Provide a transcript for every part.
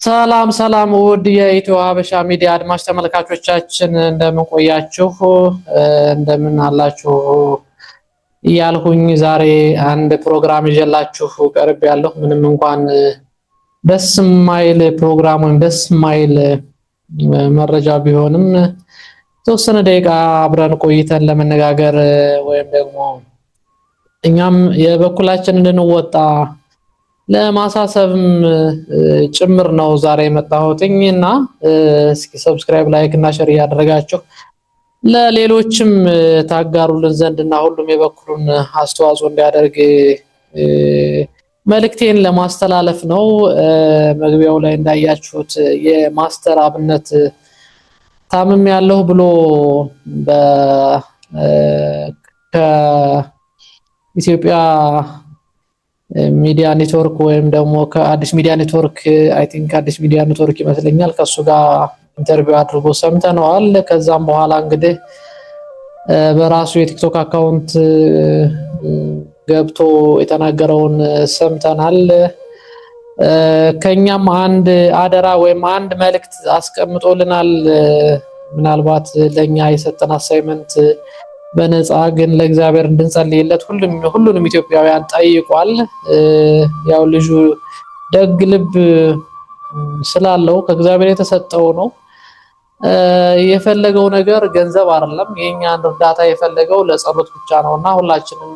ሰላም ሰላም ውድ የኢትዮ ሀበሻ ሚዲያ አድማጭ ተመልካቾቻችን እንደምን ቆያችሁ? እንደምን አላችሁ እያልኩኝ ዛሬ አንድ ፕሮግራም ይዤላችሁ ቀርቤያለሁ። ምንም እንኳን ደስ የማይል ፕሮግራም ወይም ደስ የማይል መረጃ ቢሆንም የተወሰነ ደቂቃ አብረን ቆይተን ለመነጋገር ወይም ደግሞ እኛም የበኩላችንን እንድንወጣ ለማሳሰብም ጭምር ነው ዛሬ የመጣሁትኝና እስኪ ሰብስክራይብ ላይክ እና ሼር ያደረጋችሁ ለሌሎችም ታጋሩልን ዘንድና ሁሉም የበኩሉን አስተዋጽኦ እንዲያደርግ መልእክቴን ለማስተላለፍ ነው። መግቢያው ላይ እንዳያችሁት የማስተር አብነት ታምም ያለው ብሎ ከኢትዮጵያ ሚዲያ ኔትወርክ ወይም ደግሞ ከአዲስ ሚዲያ ኔትወርክ አይ ቲንክ አዲስ ሚዲያ ኔትወርክ ይመስለኛል ከሱ ጋር ኢንተርቪው አድርጎ ሰምተነዋል። ከዛም በኋላ እንግዲህ በራሱ የቲክቶክ አካውንት ገብቶ የተናገረውን ሰምተናል። ከኛም አንድ አደራ ወይም አንድ መልእክት አስቀምጦልናል። ምናልባት ለኛ የሰጠን አሳይመንት በነፃ ግን ለእግዚአብሔር እንድንጸልይለት ሁሉንም ኢትዮጵያውያን ጠይቋል። ያው ልጁ ደግ ልብ ስላለው ከእግዚአብሔር የተሰጠው ነው። የፈለገው ነገር ገንዘብ አይደለም። የኛን እርዳታ የፈለገው ለጸሎት ብቻ ነውና ሁላችንም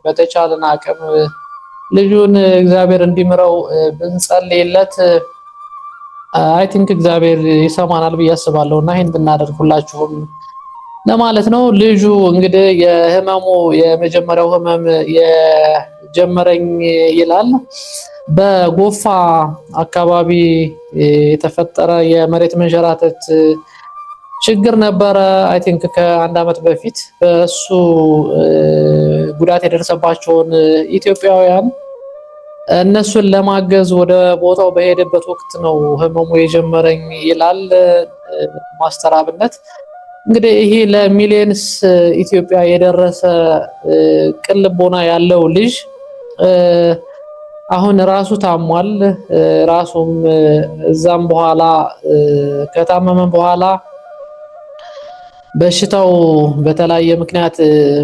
በተቻለን አቅም ልጁን እግዚአብሔር እንዲምረው ብንጸልይለት አይ ቲንክ እግዚአብሔር ይሰማናል ብዬ አስባለሁና ይሄን ብናደርግ ሁላችሁም ለማለት ነው። ልጁ እንግዲህ የህመሙ የመጀመሪያው ህመም የጀመረኝ ይላል በጎፋ አካባቢ የተፈጠረ የመሬት መንሸራተት ችግር ነበረ። አይ ቲንክ ከአንድ አመት በፊት በሱ ጉዳት የደረሰባቸውን ኢትዮጵያውያን እነሱን ለማገዝ ወደ ቦታው በሄደበት ወቅት ነው ህመሙ የጀመረኝ ይላል ማስተር አብነት። እንግዲህ ይሄ ለሚሊየንስ ኢትዮጵያ የደረሰ ቅልቦና ያለው ልጅ አሁን ራሱ ታሟል። ራሱም እዛም በኋላ ከታመመ በኋላ በሽታው በተለያየ ምክንያት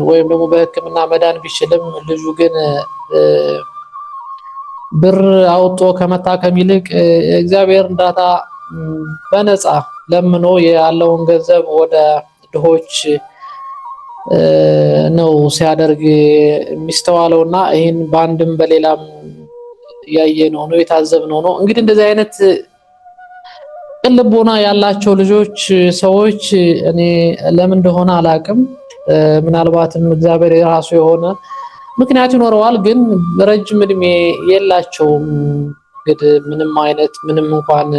ወይም ደግሞ በሕክምና መዳን ቢችልም ልጁ ግን ብር አውጦ ከመታከም ይልቅ እግዚአብሔር እርዳታ በነፃ ለምኖ ያለውን ገንዘብ ወደ ድሆች ነው ሲያደርግ የሚስተዋለውና ይሄን በአንድም በሌላም ያየነው ነው የታዘብነው ነው። እንግዲህ እንደዚህ አይነት ቅልቦና ያላቸው ልጆች ሰዎች እኔ ለምን እንደሆነ አላቅም። ምናልባትም እግዚአብሔር የራሱ የሆነ ምክንያት ይኖረዋል፣ ግን ረጅም እድሜ የላቸውም። እንግዲህ ምንም እንኳን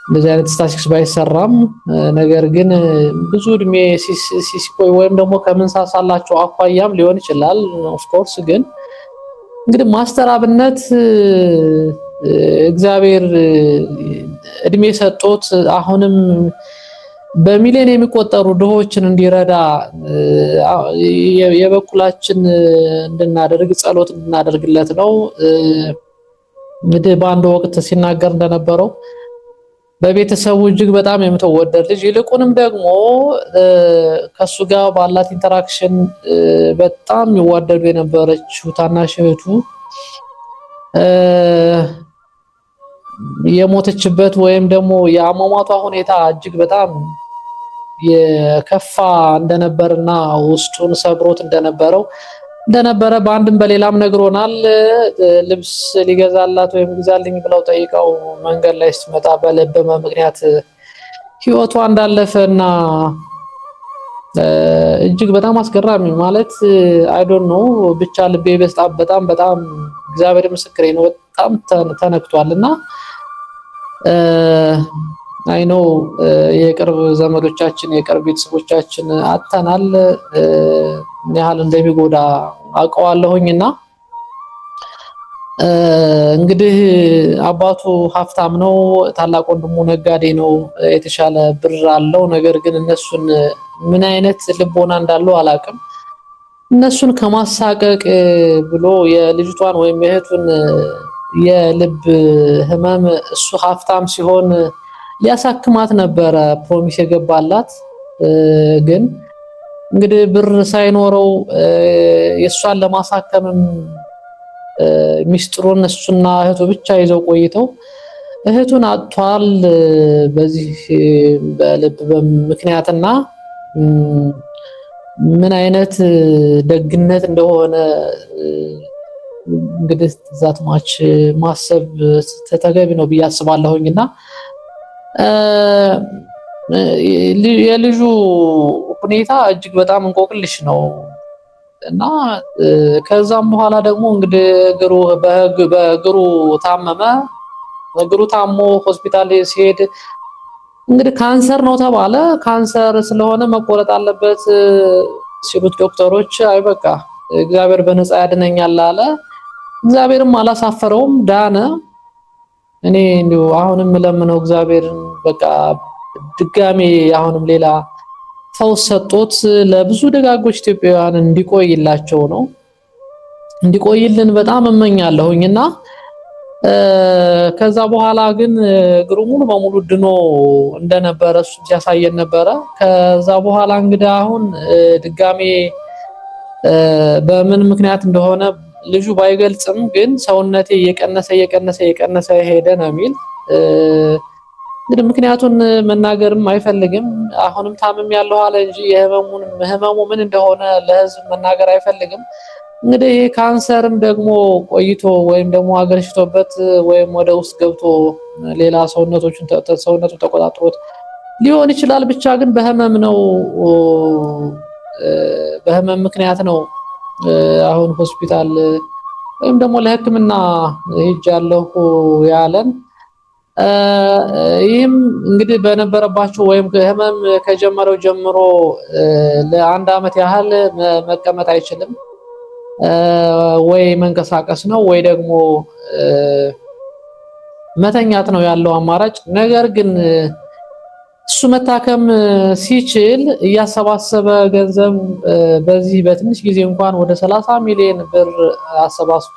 እንደዚህ አይነት ስታቲስቲክስ ባይሰራም ነገር ግን ብዙ እድሜ ሲቆይ ወይም ደግሞ ከምንሳሳላቸው አኳያም ሊሆን ይችላል። ኦፍ ኮርስ ግን እንግዲህ ማስተር አብነት እግዚአብሔር እድሜ ሰጥቶት አሁንም በሚሊዮን የሚቆጠሩ ድሆችን እንዲረዳ የበኩላችን እንድናደርግ ጸሎት እንድናደርግለት ነው። እንግዲህ በአንድ ወቅት ሲናገር እንደነበረው በቤተሰቡ እጅግ በጣም የምትወደድ ልጅ ይልቁንም ደግሞ ከሱ ጋር ባላት ኢንተራክሽን በጣም ይዋደዱ የነበረችው ታናሽ እህቱ የሞተችበት ወይም ደግሞ የአሟሟቷ ሁኔታ እጅግ በጣም የከፋ እንደነበርና ውስጡን ሰብሮት እንደነበረ በአንድም በሌላም ነግሮናል። ልብስ ሊገዛላት ወይም ግዛልኝ ብለው ጠይቀው መንገድ ላይ ስትመጣ በልብ ምክንያት ህይወቷ እንዳለፈና እጅግ በጣም አስገራሚ ማለት አይ ዶንት ኖ ብቻ ልቤ በጣም እግዚአብሔር ምስክሬ ነው በጣም ተነክቷልና አይ ኖ የቅርብ ዘመዶቻችን የቅርብ ቤተሰቦቻችን አጥተናል። ምን ያህል እንደሚጎዳ አውቀዋለሁኝና እንግዲህ አባቱ ሀብታም ነው፣ ታላቅ ወንድሙ ነጋዴ ነው፣ የተሻለ ብር አለው። ነገር ግን እነሱን ምን አይነት ልቦና እንዳለው አላውቅም። እነሱን ከማሳቀቅ ብሎ የልጅቷን ወይም የእህቱን የልብ ህመም እሱ ሀብታም ሲሆን ሊያሳክማት ነበረ ፕሮሚስ የገባላት። ግን እንግዲህ ብር ሳይኖረው የሷን ለማሳከምም ሚስጥሩን እሱና እህቱ ብቻ ይዘው ቆይተው እህቱን አጥቷል። በዚህ በልብ ምክንያትና ምን አይነት ደግነት እንደሆነ እንግዲህ ዛትማች ማሰብ ተገቢ ነው ብዬ አስባለሁኝና የልጁ ሁኔታ እጅግ በጣም እንቆቅልሽ ነው እና ከዛም በኋላ ደግሞ እንግዲህ በእግሩ ታመመ። እግሩ ታሞ ሆስፒታል ሲሄድ እንግዲህ ካንሰር ነው ተባለ። ካንሰር ስለሆነ መቆረጥ አለበት ሲሉት ዶክተሮች አይ በቃ እግዚአብሔር በነፃ ያድነኛል አለ። እግዚአብሔርም አላሳፈረውም፣ ዳነ። እኔ እንዲሁ አሁንም ለምነው እግዚአብሔርን በቃ ድጋሜ አሁንም ሌላ ፈውስ ሰጥቶት ለብዙ ደጋጎች ኢትዮጵያውያን እንዲቆይላቸው ነው እንዲቆይልን በጣም እመኛለሁኝና ከዛ በኋላ ግን እግሩ ሙሉ በሙሉ ድኖ እንደነበረ እሱ ሲያሳየን ነበረ። ከዛ በኋላ እንግዲህ አሁን ድጋሜ በምን ምክንያት እንደሆነ ልጁ ባይገልጽም ግን ሰውነቴ እየቀነሰ ሄደ ነው የሚል። እንግዲህ ምክንያቱን መናገርም አይፈልግም። አሁንም ታምም ያለው አለ እንጂ ህመሙ ምን እንደሆነ ለህዝብ መናገር አይፈልግም። እንግዲህ ካንሰርም ደግሞ ቆይቶ ወይም ደግሞ አገርሽቶበት ወይም ወደ ውስጥ ገብቶ ሌላ ሰውነቱን ተቆጣጥሮት ሊሆን ይችላል። ብቻ ግን በህመም ምክንያት ነው አሁን ሆስፒታል ወይም ደግሞ ለሕክምና ሄጃለሁ ያለን። ይህም እንግዲህ በነበረባቸው ወይም ህመም ከጀመረው ጀምሮ ለአንድ ዓመት ያህል መቀመጥ አይችልም። ወይ መንቀሳቀስ ነው ወይ ደግሞ መተኛት ነው ያለው አማራጭ። ነገር ግን እሱ መታከም ሲችል እያሰባሰበ ገንዘብ በዚህ በትንሽ ጊዜ እንኳን ወደ 30 ሚሊዮን ብር አሰባስቦ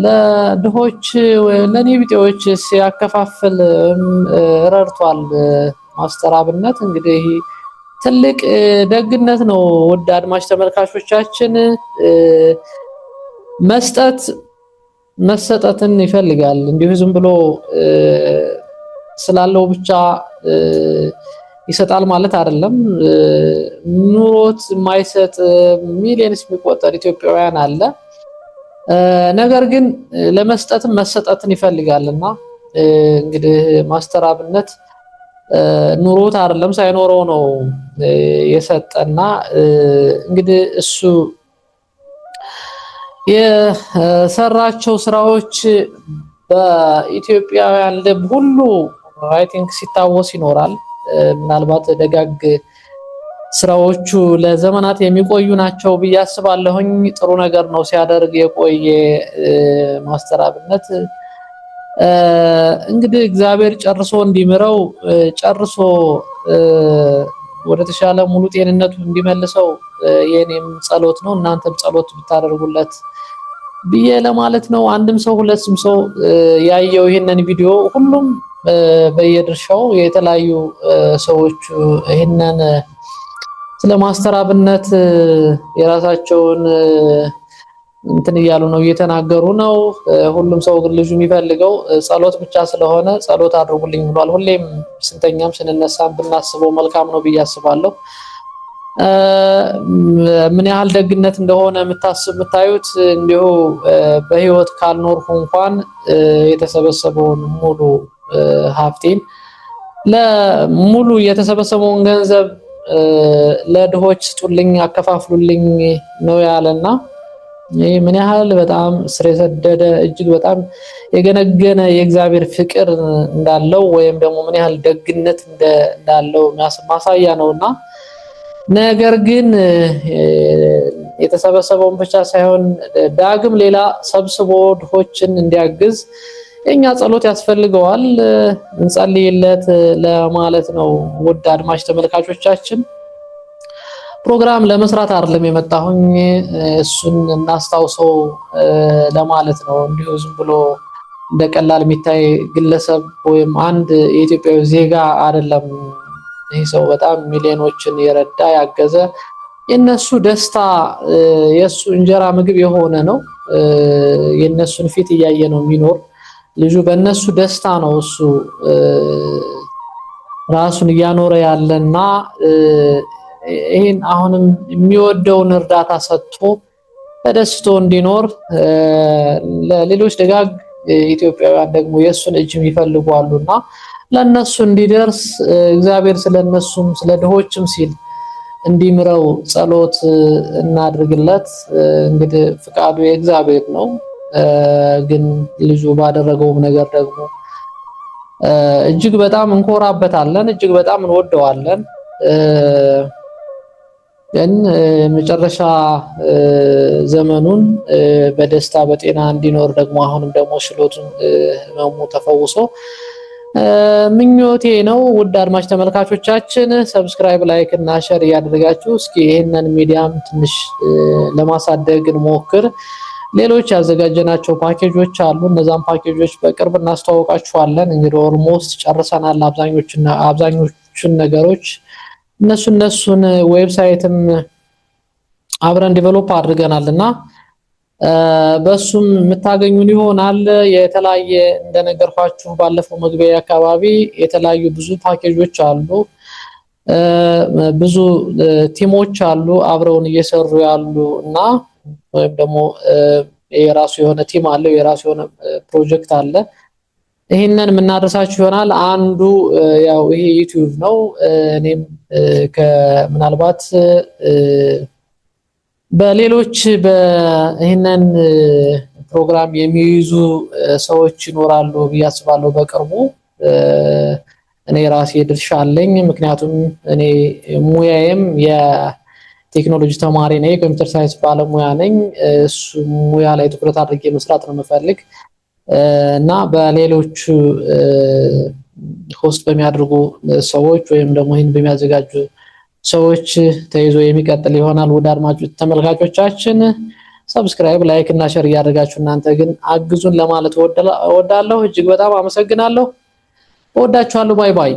ለድሆች ለኔ ቢጤዎች ሲያከፋፍል ረድቷል። ማስተር አብነት እንግዲህ ትልቅ ደግነት ነው። ውድ አድማጭ ተመልካቾቻችን መሰጠትን ይፈልጋል። እንዲሁ ዝም ብሎ ስላለው ብቻ ይሰጣል ማለት አይደለም። ኑሮት የማይሰጥ ሚሊዮንስ የሚቆጠር ኢትዮጵያውያን አለ። ነገር ግን ለመስጠትም መሰጠትን ይፈልጋልና እንግዲህ ማስተር አብነት ኑሮት አይደለም ሳይኖረው ነው የሰጠና እንግዲህ እሱ የሰራቸው ስራዎች በኢትዮጵያውያን ልብ ሁሉ አይ ቲንክ ሲታወስ ይኖራል። ምናልባት ደጋግ ስራዎቹ ለዘመናት የሚቆዩ ናቸው ብዬ አስባለሁኝ። ጥሩ ነገር ነው ሲያደርግ የቆየ ማስተር አብነት። እንግዲህ እግዚአብሔር ጨርሶ እንዲምረው ጨርሶ ወደ ተሻለ ሙሉ ጤንነቱ እንዲመልሰው የኔም ጸሎት ነው። እናንተም ጸሎት ብታደርጉለት ብዬ ለማለት ነው። አንድም ሰው ሁለትም ሰው ያየው ይሄንን ቪዲዮ ሁሉም በየድርሻው የተለያዩ ሰዎች ይሄንን ስለ ማስተር አብነት የራሳቸውን እንትን እያሉ ነው እየተናገሩ ነው። ሁሉም ሰው ግን ልጁ የሚፈልገው ጸሎት ብቻ ስለሆነ ጸሎት አድርጉልኝ ብሏል። ሁሌም ስንተኛም ስንነሳም ብናስበው መልካም ነው ብዬ አስባለሁ። ምን ያህል ደግነት እንደሆነ የምታዩት እንዲሁ በህይወት ካልኖርኩ እንኳን የተሰበሰበውን ሙሉ ሀብቴን ለሙሉ የተሰበሰበውን ገንዘብ ለድሆች ስጡልኝ አከፋፍሉልኝ ነው ያለና ይህ ምን ያህል በጣም ስር የሰደደ እጅግ በጣም የገነገነ የእግዚአብሔር ፍቅር እንዳለው ወይም ደግሞ ምን ያህል ደግነት እንዳለው ማሳያ ነውና ነገር ግን የተሰበሰበውን ብቻ ሳይሆን ዳግም ሌላ ሰብስቦ ድሆችን እንዲያግዝ የኛ ጸሎት ያስፈልገዋል። እንጸልይለት ለማለት ነው። ውድ አድማጭ ተመልካቾቻችን ፕሮግራም ለመስራት አይደለም የመጣሁኝ እሱን እናስታውሰው ለማለት ነው። እንዲሁ ዝም ብሎ እንደቀላል የሚታይ ግለሰብ ወይም አንድ የኢትዮጵያዊ ዜጋ አይደለም። ይህ ሰው በጣም ሚሊዮኖችን የረዳ ያገዘ የነሱ ደስታ የሱ እንጀራ ምግብ የሆነ ነው። የነሱን ፊት እያየ ነው የሚኖር ልጁ በእነሱ ደስታ ነው እሱ ራሱን እያኖረ ያለና ይሄን አሁንም የሚወደውን እርዳታ ሰጥቶ ተደስቶ እንዲኖር ለሌሎች ደጋግ ኢትዮጵያውያን ደግሞ የሱን እጅ ይፈልጓሉና ለነሱ እንዲደርስ እግዚአብሔር ስለነሱም ስለድሆችም ሲል እንዲምረው ጸሎት እናድርግለት። እንግዲህ ፍቃዱ የእግዚአብሔር ነው። ግን ልጁ ባደረገው ነገር ደግሞ እጅግ በጣም እንኮራበታለን፣ እጅግ በጣም እንወደዋለን። ግን መጨረሻ ዘመኑን በደስታ በጤና እንዲኖር ደግሞ አሁንም ደግሞ ሽሎቱን ህመሙ ተፈውሶ ምኞቴ ነው። ውድ አድማጭ ተመልካቾቻችን ሰብስክራይብ፣ ላይክ እና ሼር እያደረጋችሁ እስኪ ይሄንን ሚዲያም ትንሽ ለማሳደግ እንሞክር። ሌሎች ያዘጋጀናቸው ፓኬጆች አሉ። እነዛን ፓኬጆች በቅርብ እናስተዋውቃችኋለን። እንግዲህ ኦልሞስት ጨርሰናል አብዛኞቹን ነገሮች። እነሱን ዌብሳይትም አብረን ዲቨሎፕ አድርገናልና በሱም የምታገኙን ይሆናል። የተለያየ እንደነገርኳችሁ ባለፈው መግቢያ አካባቢ የተለያዩ ብዙ ፓኬጆች አሉ። ብዙ ቲሞች አሉ አብረውን እየሰሩ ያሉ እና ወይም ደግሞ የራሱ የሆነ ቲም አለው፣ የራሱ የሆነ ፕሮጀክት አለ። ይሄንን የምናደርሳችሁ ይሆናል። አንዱ ያው ይሄ ዩቲዩብ ነው። እኔም ምናልባት በሌሎች ይሄንን ፕሮግራም የሚይዙ ሰዎች ይኖራሉ ብዬ አስባለሁ በቅርቡ። እኔ ራሴ ድርሻ አለኝ። ምክንያቱም እኔ ሙያዬም የቴክኖሎጂ ተማሪ ነኝ፣ የኮምፒውተር ሳይንስ ባለሙያ ነኝ። እሱ ሙያ ላይ ትኩረት አድርጌ መስራት ነው የምፈልግ እና በሌሎች ሆስት በሚያደርጉ ሰዎች ወይም ደግሞ ይሄን በሚያዘጋጁ ሰዎች ተይዞ የሚቀጥል ይሆናል። ውድ አድማጮች ተመልካቾቻችን ሰብስክራይብ፣ ላይክ እና ሼር እያደረጋችሁ እናንተ ግን አግዙን ለማለት እወዳለሁ። እጅግ በጣም አመሰግናለሁ። እወዳችኋለሁ። ባይ ባይ።